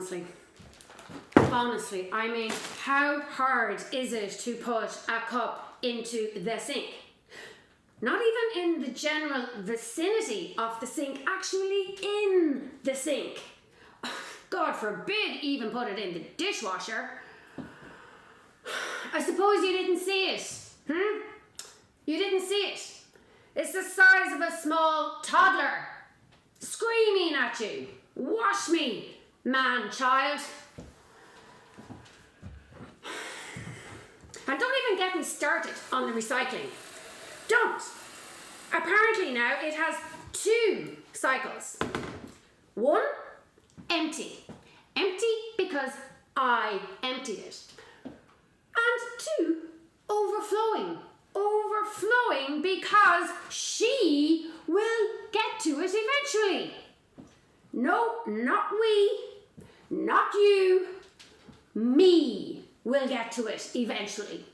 honestly. Honestly, I mean, how hard is it to put a cup into the sink? Not even in the general vicinity of the sink, actually in the sink. God forbid even put it in the dishwasher. I suppose you didn't see it, You didn't see it. It's the size of a small toddler, screaming at you. Wash me, man, child. And don't even get me started on the recycling. Don't. Apparently now it has 2 cycles. 1, empty. Empty because I emptied it. And 2, overflowing. Overflowing because she will get to it eventually. No, not we, not you, me will get to it eventually.